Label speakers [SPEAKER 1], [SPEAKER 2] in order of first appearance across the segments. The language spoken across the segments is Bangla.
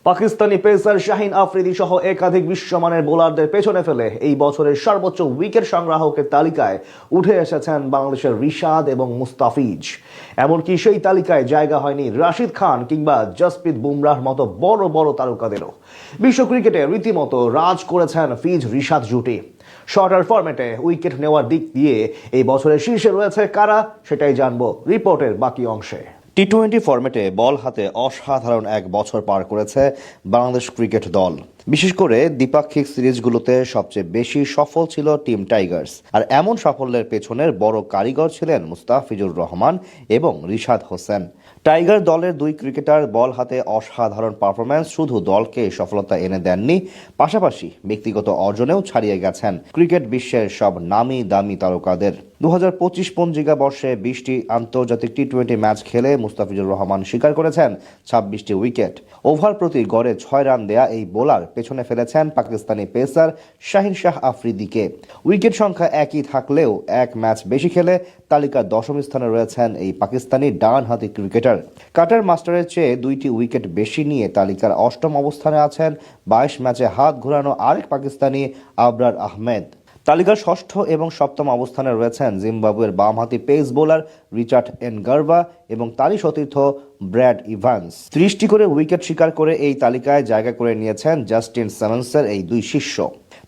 [SPEAKER 1] পাকিস্তানি পেসার শাহিন আফ্রিদি সহ একাধিক বিশ্বমানের বোলারদের পেছনে ফেলে এই বছরের সর্বোচ্চ উইকেট সংগ্রাহকের তালিকায় উঠে এসেছেন বাংলাদেশের রিশাদ এবং মুস্তাফিজ। এমনকি সেই তালিকায় জায়গা হয়নি রাশিদ খান কিংবা জসপ্রীত বুমরাহর মতো বড় বড় তারকাদেরও। বিশ্ব ক্রিকেটে রীতিমতো রাজ করেছেন ফিজ রিশাদ জুটি। শর্টার ফরম্যাটে উইকেট নেওয়ার দিক দিয়ে এই বছরের শীর্ষে রয়েছে কারা, সেটাই জানবো রিপোর্টের বাকি অংশে। টি-20 ফরম্যাটে বল হাতে অসাধারণ এক বছর পার করেছে বাংলাদেশ ক্রিকেট দল। বিশেষ করে দ্বিপাক্ষিক সিরিজগুলোতে সবচেয়ে বেশি সফল ছিল টিম টাইগার্স। আর এমন সাফল্যের পেছনের বড় কারিগর ছিলেন মুস্তাফিজুর রহমান এবং রিশাদ হোসেন। টাইগার দলের দুই ক্রিকেটার বল হাতে অসাধারণ পারফরম্যান্স শুধু দলকে সফলতা এনে দেননি, পাশাপাশি ব্যক্তিগত অর্জনেও ছাড়িয়ে গেছেন ক্রিকেট বিশ্বের সব নামি দামি তারকাদের। 2025 পঞ্জিকা বর্ষে 20টি আন্তর্জাতিক টি-20 ম্যাচ খেলে মুস্তাফিজুর রহমান শিকার করেছেন 26টি উইকেট। ওভার প্রতি গড়ে 6 রান দেয়া এই বোলার পেছনে ফেলেছেন পাকিস্তানি পেসার শাহিন আফ্রিদিকে। উইকেট সংখ্যা একই থাকলেও এক ম্যাচ বেশি খেলে তালিকার 10ম স্থানে রয়েছেন এই পাকিস্তানি ডানহাতি ক্রিকেটার। কাটার মাস্টারের চেয়ে 2টি উইকেট বেশি নিয়ে তালিকার 8ম অবস্থানে আছেন 22 ম্যাচে হাত ঘোরানো আরেক পাকিস্তানি আবরার আহমেদ। তালিকার 6ষ্ঠ এবং 7ম অবস্থানে রয়েছেন জিম্বাবুয়ের বামহাতি পেস বোলার রিচার্ড এনগার্ভা এবং তারই সতীর্থ ব্র্যাড ইভান্স। 30টি করে উইকেট শিকার করে এই তালিকায় জায়গা করে নিয়েছেন জাস্টিন সামন্সের এই দুই শিষ্য।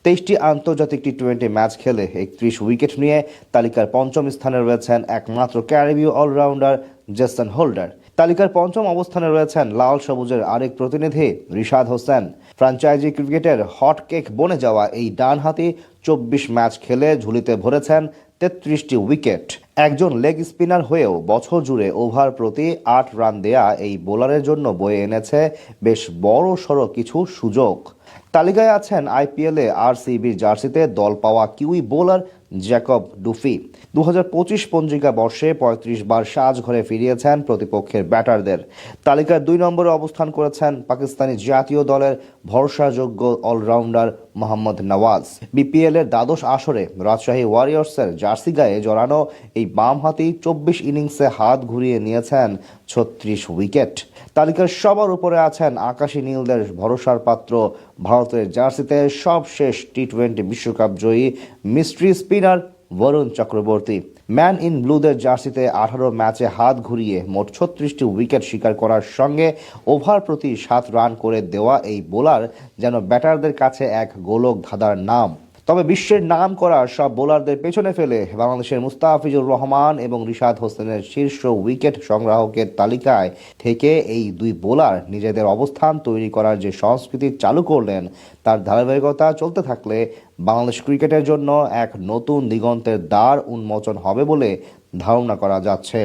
[SPEAKER 1] 23টি আন্তর্জাতিক টি-20 ম্যাচ খেলে 31 উইকেট নিয়ে তালিকার 5ম স্থানে রয়েছেন একমাত্র ক্যারিবীয় অলরাউন্ডার জেসন হোল্ডার। তালিকার 5ম অবস্থানে রয়েছেন লাল সবুজের আরেক প্রতিনিধি রিশাদ হোসেন। ফ্র্যাঞ্চাইজি ক্রিকেটের হট কেক বনে যাওয়া এই ডানহাতি 24 ম্যাচ খেলে ঝুলিতে ভরেছেন 33টি উইকেট। একজন লেগ স্পিনার হয়েও বছর জুড়ে ওভার প্রতি 8 রান দেয়া এই বোলারের জন্য বয়ে এনেছে বেশ বড় সড়ো কিছু সুযোগ। তালিকায় আছেন আইপিএলে আরসিবির জার্সিতে দল পাওয়া কিউই বোলার জ্যাকব ডুফি। 2025 পঞ্জিকা বর্ষে 35 বার সাজঘরে ফিরিয়েছেন প্রতিপক্ষের ব্যাটারদের। তালিকার 2 নম্বরে অবস্থান করেছেন পাকিস্তানি জাতীয় দলের ভরসাযোগ্য অলরাউন্ডার মোহাম্মদ নওয়াজ। বিপিএল এর দ্বাদশ আসরে রাজশাহী ওয়ারিয়র্সের জার্সি গায়ে জড়ানো এই বামহাতি 24 ইনিংসে হাত ঘুরিয়ে নিয়েছেন 36 উইকেট। তালিকার সবার উপরে আছেন আকাশী নীলদের ভরসার পাত্র ভারতের জার্সিতে সবশেষ টি-20 বিশ্বকাপ জয়ী mystery spinner Varun Chakravarthy. Man in ব্লুদের জার্সিতে 18 ম্যাচে হাত ঘুরিয়ে মোট 36টি উইকেট শিকার করার সঙ্গে ওভার প্রতি 7 রান করে দেওয়া এই বোলার যেন ব্যাটারদের কাছে এক গোলক ধাঁধার নাম। তবে বিশ্বের নাম করা সব বোলারদের পেছনে ফেলে বাংলাদেশের মুস্তাফিজুর রহমান এবং রিশাদ হোসেনের শীর্ষ উইকেট সংগ্রাহকের তালিকায় থেকে এই দুই বোলার নিজেদের অবস্থান তৈরি করার যে সংস্কৃতি চালু করলেন, তার ধারাবাহিকতা চলতে থাকলে বাংলাদেশ ক্রিকেটের জন্য এক নতুন দিগন্তের দ্বার উন্মোচন হবে বলে ধারণা করা যাচ্ছে।